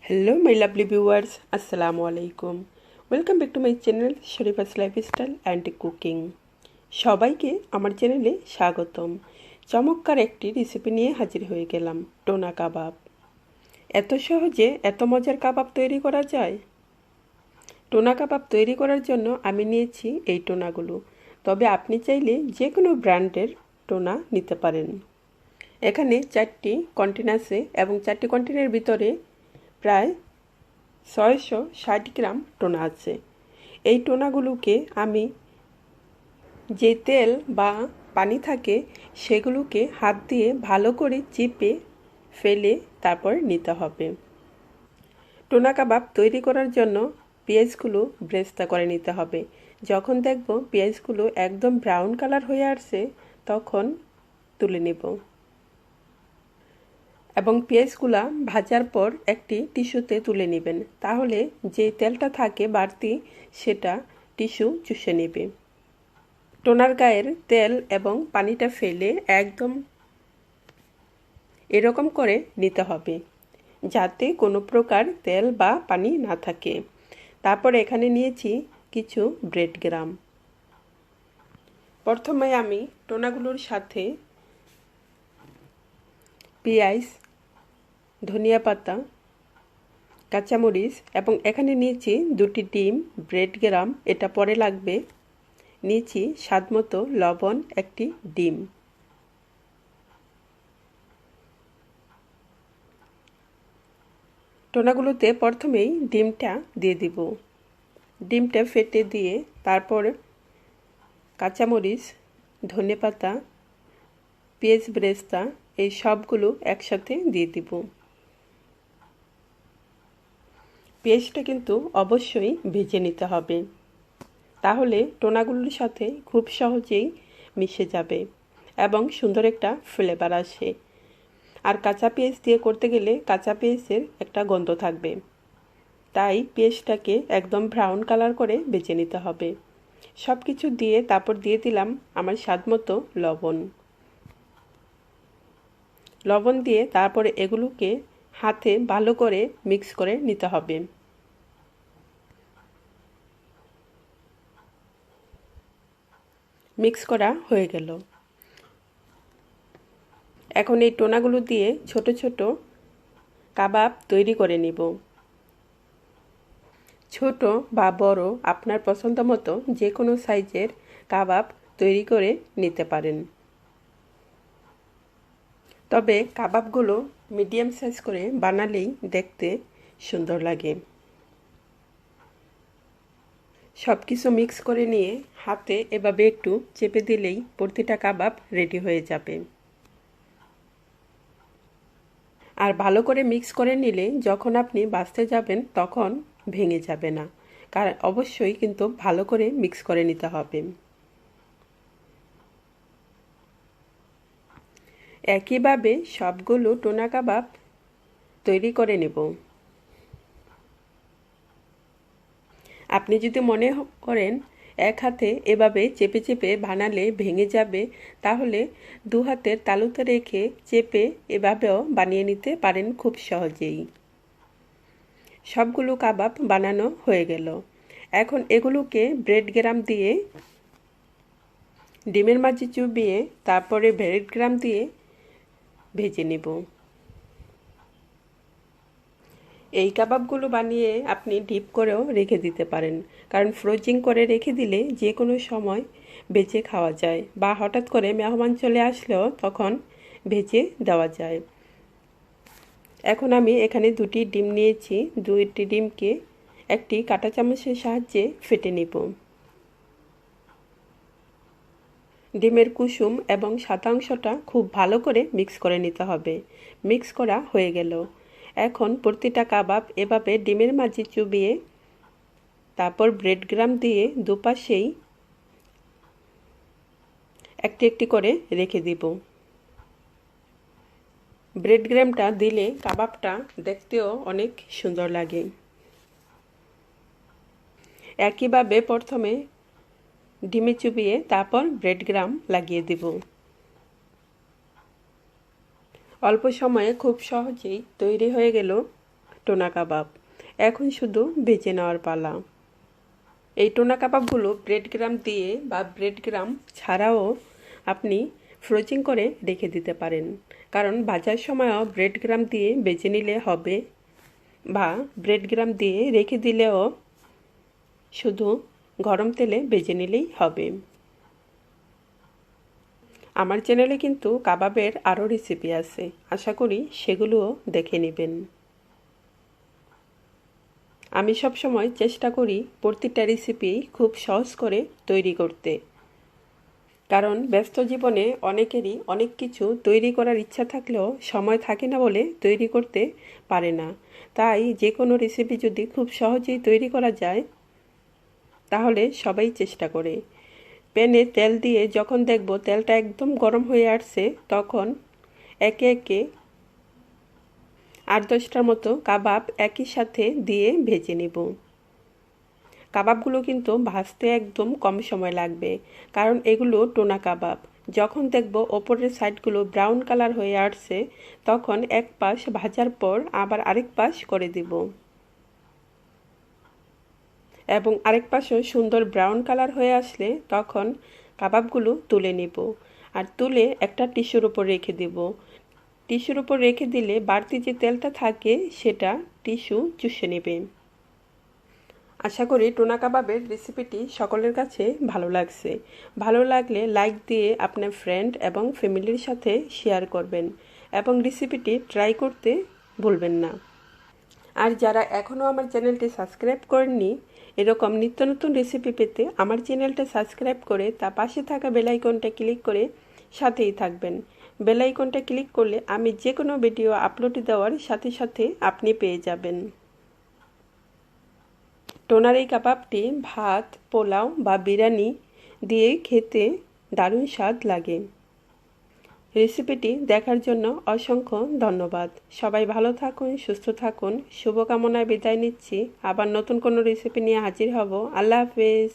Hello my lovely viewers, Assalamu alaikum. Welcome back to my channel Sharifa's Lifestyle and Cooking. সবাইকে আমার চ্যানেলে স্বাগতম। চমৎকার একটি রেসিপি নিয়ে হাজির হয়ে গেলাম, টোনা কাবাব। এত সহজে এত মজার কাবাব তৈরি করা যায়? টোনা কাবাব তৈরি করার জন্য আমি নিয়েছি এই টোনাগুলো। তবে আপনি চাইলে যে কোনো ব্র্যান্ডের টোনা নিতে পারেন। এখানে 4টি কন্টেনার আছে এবং 4টি কন্টেনারের ভিতরে প্রায় 660 গ্রাম টোনা আছে। এই টোনাগুলোকে আমি যে তেল বা পানি থাকে সেগুলোকে হাত দিয়ে ভালো করে চিপে ফেলে তারপর নিতে হবে। টোনা কাবাব তৈরি করার জন্য পেঁয়াজগুলো ব্রেস্তা করে নিতে হবে। যখন দেখব পেঁয়াজগুলো একদম ব্রাউন কালার হয়ে আসছে তখন তুলে নেব এবং পেঁয়াজগুলা ভাজার পর একটি টিস্যুতে তুলে নেবেন। তাহলে যে তেলটা থাকে বাড়তি সেটা টিস্যু চুষে নেবে। টোনার গায়ের তেল এবং পানিটা ফেলে একদম এরকম করে নিতে হবে যাতে কোনো প্রকার তেল বা পানি না থাকে। তারপর এখানে নিয়েছি কিছু ব্রেড গ্রাম। প্রথমে আমি টোনাগুলোর সাথে পেঁয়াজ, ধনিয়া পাতা, কাঁচামরিচ এবং এখানে নিয়েছি 2টি ডিম, ব্রেড গ্রাম এটা পরে লাগবে, নিয়েছি স্বাদমতো লবণ, একটি ডিম। টোনাগুলোতে প্রথমেই ডিমটা দিয়ে দিব। ডিমটা ফেটে দিয়ে তারপর কাঁচামরিচ, ধনেপাতা, পেঁয়াজ ব্রেস্তা এই সবগুলো একসাথে দিয়ে দিব। পেঁয়াজটা কিন্তু অবশ্যই ভেজে নিতে হবে, তাহলে টোনাগুলোর সাথে খুব সহজেই মিশে যাবে এবং সুন্দর একটা ফ্লেভার আসে। আর কাঁচা পেঁয়াজ দিয়ে করতে গেলে কাঁচা পেঁয়াজের একটা গন্ধ থাকবে, তাই পেঁয়াজটাকে একদম ব্রাউন কালার করে ভেজে নিতে হবে। সব কিছু দিয়ে তারপর দিয়ে দিলাম আমার স্বাদমতো লবণ। লবণ দিয়ে তারপরে এগুলোকে হাতে ভালো করে মিক্স করে নিতে হবে। মিক্স করা হয়ে গেল। এখন এই টোনাগুলো দিয়ে ছোট ছোট কাবাব তৈরি করে নিব। ছোট বা বড় আপনার পছন্দ মতো যে কোনো সাইজের কাবাব তৈরি করে নিতে পারেন। তবে কাবাবগুলো মিডিয়াম সাইজ করে বানালেই দেখতে সুন্দর লাগে। সব কিছু মিক্স করে নিয়ে হাতে এভাবে একটু চেপে দিলেই প্রতিটা কাবাব রেডি হয়ে যাবে। আর ভালো করে মিক্স করে নিলে যখন আপনি ভাজতে যাবেন তখন ভেঙে যাবে না, কারণ অবশ্যই কিন্তু ভালো করে মিক্স করে নিতে হবে। একইভাবে সবগুলো টোনা কাবাব তৈরি করে নেব। আপনি যদি মনে করেন এক হাতে এভাবে চেপে চেপে বানালে ভেঙে যাবে, তাহলে 2 হাতের তালুতে রেখে চেপে এভাবেও বানিয়ে নিতে পারেন খুব সহজেই। সবগুলো কাবাব বানানো হয়ে গেল। এখন এগুলোকে ব্রেড গ্রাম দিয়ে ডিমের মাঝে চুবিয়ে তারপরে ব্রেড গ্রাম দিয়ে ভেজে নেব। এই কাবাবগুলো বানিয়ে আপনি ডিপ করেও রেখে দিতে পারেন, কারণ ফ্রোজিং করে রেখে দিলে যে কোনো সময় ভেজে খাওয়া যায় বা হঠাৎ করে মেহমান চলে আসলেও তখন ভেজে দেওয়া যায়। এখন আমি এখানে 2টি ডিম নিয়েছি। 2টি ডিমকে একটি কাঁটা চামচের সাহায্যে ফেটে নেব। ডিমের কুসুম এবং সাদা অংশটা খুব ভালো করে মিক্স করে নিতে হবে। মিক্স করা হয়ে গেল। এখন প্রতিটা কাবাব এভাবে ডিমের মাঝে চুবিয়ে তারপর ব্রেড গ্রাম দিয়ে দুপাশেই একটি একটি করে রেখে দিব। ব্রেড গ্রামটা দিলে কাবাবটা দেখতেও অনেক সুন্দর লাগে। একইভাবে প্রথমে ডিমে চুবিয়ে তারপর ব্রেড গ্রাম লাগিয়ে দিব। অল্প সময়ে খুব সহজেই তৈরি হয়ে গেল টোনা কাবাব। এখন শুধু ভেজে নেওয়ার পালা। এই টোনা কাবাবগুলো ব্রেড গ্রাম দিয়ে বা ব্রেড গ্রাম ছাড়াও আপনি ফ্রোজিং করে রেখে দিতে পারেন, কারণ ভাজার সময়ও ব্রেড গ্রাম দিয়ে ভেজে নিলে হবে, বা ব্রেড গ্রাম দিয়ে রেখে দিলেও শুধু গরম তেলে ভেজে নিলেই হবে। আমার চ্যানেলে কিন্তু কাবাবের আরও রেসিপি আছে, আশা করি সেগুলোও দেখে নেবেন। আমি সবসময় চেষ্টা করি প্রতিটা রেসিপি খুব সহজ করে তৈরি করতে, কারণ ব্যস্ত জীবনে অনেকেরই অনেক কিছু তৈরি করার ইচ্ছা থাকলেও সময় থাকে না বলে তৈরি করতে পারে না। তাই যে কোনো রেসিপি যদি খুব সহজেই তৈরি করা যায় তাহলে সবাই চেষ্টা করে। প্যানে তেল দিয়ে যখন দেখব তেলটা একদম গরম হয়ে আসছে, তখন একে একে 8-10টার মতো কাবাব একই সাথে দিয়ে ভেজে নেব। কাবাবগুলো কিন্তু ভাজতে একদম কম সময় লাগবে, কারণ এগুলো টোনা কাবাব। যখন দেখব ওপরের সাইডগুলো ব্রাউন কালার হয়ে আসছে, তখন এক পাশ ভাজার পর আবার আরেক পাশ করে দিব, এবং আরেক পাশও সুন্দর ব্রাউন কালার হয়ে আসলে তখন কাবাবগুলো তুলে নিব। আর তুলে একটা টিস্যুর উপর রেখে দেব। টিস্যুর উপর রেখে দিলে বাড়তি যে তেলটা থাকে সেটা টিস্যু চুষে নেবে। আশা করি টোনা কাবাবের রেসিপিটি সকলের কাছে ভালো লাগছে। ভালো লাগলে লাইক দিয়ে আপনার ফ্রেন্ড এবং ফ্যামিলির সাথে শেয়ার করবেন, এবং রেসিপিটি ট্রাই করতে ভুলবেন না। আর যারা এখনও আমার চ্যানেলটি সাবস্ক্রাইব করেননি, এরকম নিত্য নতুন রেসিপি পেতে আমার চ্যানেলটা সাবস্ক্রাইব করে তার পাশে থাকা বেল আইকনটা ক্লিক করে সাথেই থাকবেন। বেল আইকনটা ক্লিক করলে আমি যে কোনো ভিডিও আপলোড দেওয়ার সাথে সাথে আপনি পেয়ে যাবেন। টোনার এই কাবাবটি ভাত, পোলাও বা বিরিয়ানি দিয়ে খেতে দারুণ স্বাদ লাগে। রেসিপিটি দেখার জন্য অসংখ্য ধন্যবাদ। সবাই ভালো থাকুন, সুস্থ থাকুন। শুভকামনায় বিদায় নিচ্ছি। আবার নতুন কোনো রেসিপি নিয়ে হাজির হব। আল্লাহ হাফেজ।